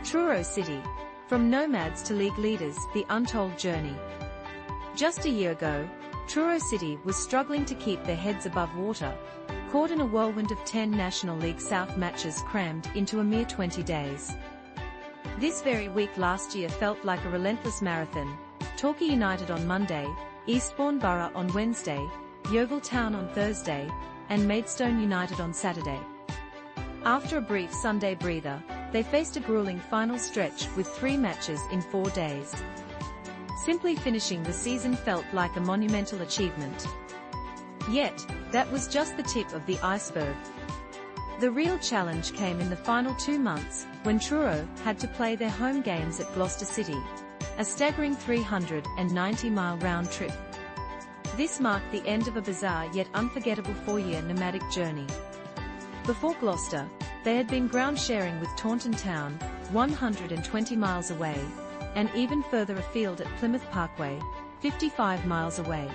Truro City. From Nomads to League leaders, the Untold journey. Just a year ago, Truro City was struggling to keep their heads above water, caught in a whirlwind of 10 National League South matches crammed into a mere 20 days. This very week last year felt like a relentless marathon. Torquay United on Monday, Eastbourne Borough on Wednesday, Yeovil Town on Thursday, and Maidstone United on Saturday. After a brief Sunday breather, they faced a grueling final stretch with 3 matches in 4 days. Simply finishing the season felt like a monumental achievement. Yet, that was just the tip of the iceberg. The real challenge came in the final 2 months, when Truro had to play their home games at Gloucester City, a staggering 390-mile round trip. This marked the end of a bizarre yet unforgettable 4-year nomadic journey. Before Gloucester, they had been ground sharing with Taunton Town, 120 miles away, and even further afield at Plymouth Parkway, 55 miles away.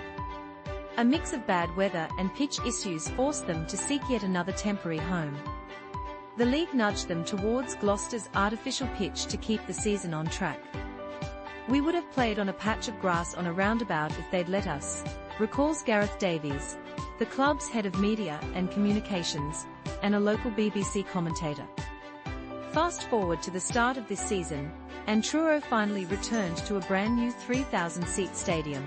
A mix of bad weather and pitch issues forced them to seek yet another temporary home. The league nudged them towards Gloucester's artificial pitch to keep the season on track. "We would have played on a patch of grass on a roundabout if they'd let us," recalls Gareth Davies, the club's head of media and communications, and a local BBC commentator. Fast forward to the start of this season, and Truro finally returned to a brand new 3,000-seat stadium.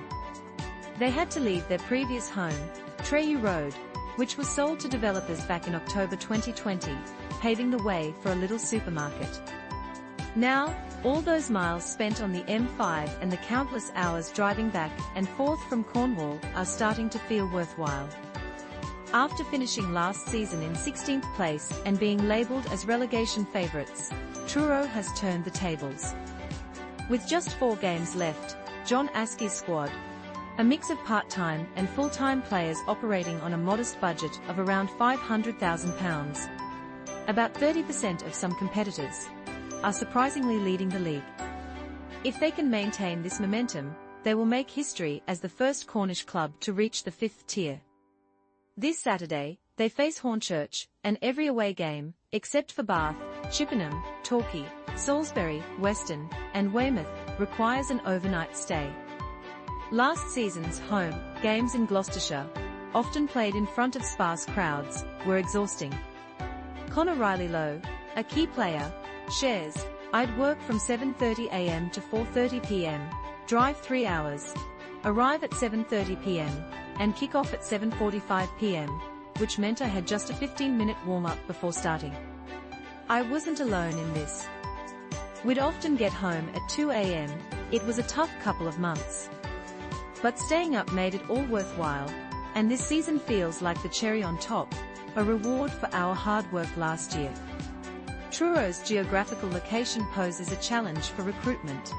They had to leave their previous home, Truro Road, which was sold to developers back in October 2020, paving the way for a little supermarket. Now, all those miles spent on the M5 and the countless hours driving back and forth from Cornwall are starting to feel worthwhile. After finishing last season in 16th place and being labelled as relegation favourites, Truro has turned the tables. With just 4 games left, John Askey's squad, a mix of part-time and full-time players operating on a modest budget of around £500,000, about 30% of some competitors, are surprisingly leading the league. If they can maintain this momentum, they will make history as the first Cornish club to reach the 5th tier. This Saturday, they face Hornchurch, and every away game, except for Bath, Chippenham, Torquay, Salisbury, Weston, and Weymouth, requires an overnight stay. Last season's home games in Gloucestershire, often played in front of sparse crowds, were exhausting. Connor Riley Lowe, a key player, shares, "I'd work from 7:30 a.m. to 4:30 p.m., drive 3 hours, arrive at 7:30 p.m., and kick off at 7:45 p.m., which meant I had just a 15-minute warm-up before starting. I wasn't alone in this. We'd often get home at 2 a.m. It was a tough couple of months. But staying up made it all worthwhile, and this season feels like the cherry on top, a reward for our hard work last year." Truro's geographical location poses a challenge for recruitment.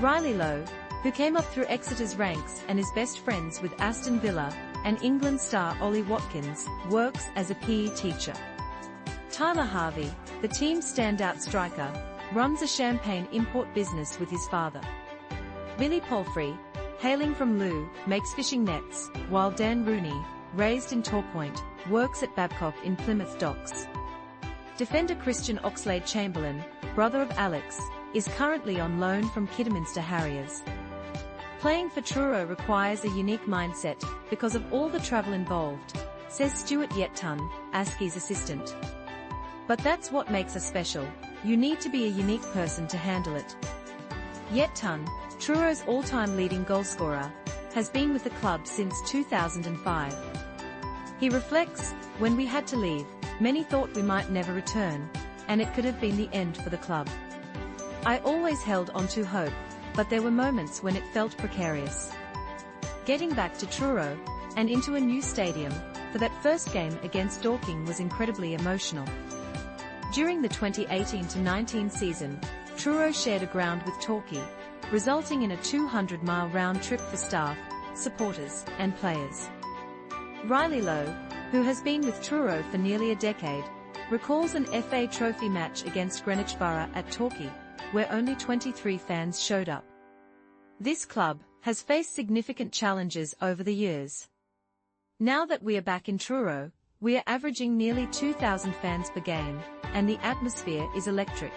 Riley Lowe, who came up through Exeter's ranks and is best friends with Aston Villa and England star Ollie Watkins, works as a PE teacher. Tyler Harvey, the team's standout striker, runs a champagne import business with his father. Billy Palfrey, hailing from Loo, makes fishing nets, while Dan Rooney, raised in Torpoint, works at Babcock in Plymouth Docks. Defender Christian Oxlade-Chamberlain, brother of Alex, is currently on loan from Kidderminster Harriers. "Playing for Truro requires a unique mindset because of all the travel involved," says Stuart Yettun, Askey's assistant. "But that's what makes us special. You need to be a unique person to handle it." Yettun, Truro's all-time leading goalscorer, has been with the club since 2005. He reflects, "When we had to leave, many thought we might never return, and it could have been the end for the club. I always held on to hope, but there were moments when it felt precarious. Getting back to Truro, and into a new stadium, for that first game against Dorking was incredibly emotional. During the 2018-19 season, Truro shared a ground with Torquay, resulting in a 200-mile round trip for staff, supporters, and players. Riley Lowe, who has been with Truro for nearly a decade, recalls an FA Trophy match against Greenwich Borough at Torquay, where only 23 fans showed up. This club has faced significant challenges over the years. Now that we are back in Truro, we are averaging nearly 2,000 fans per game, and the atmosphere is electric.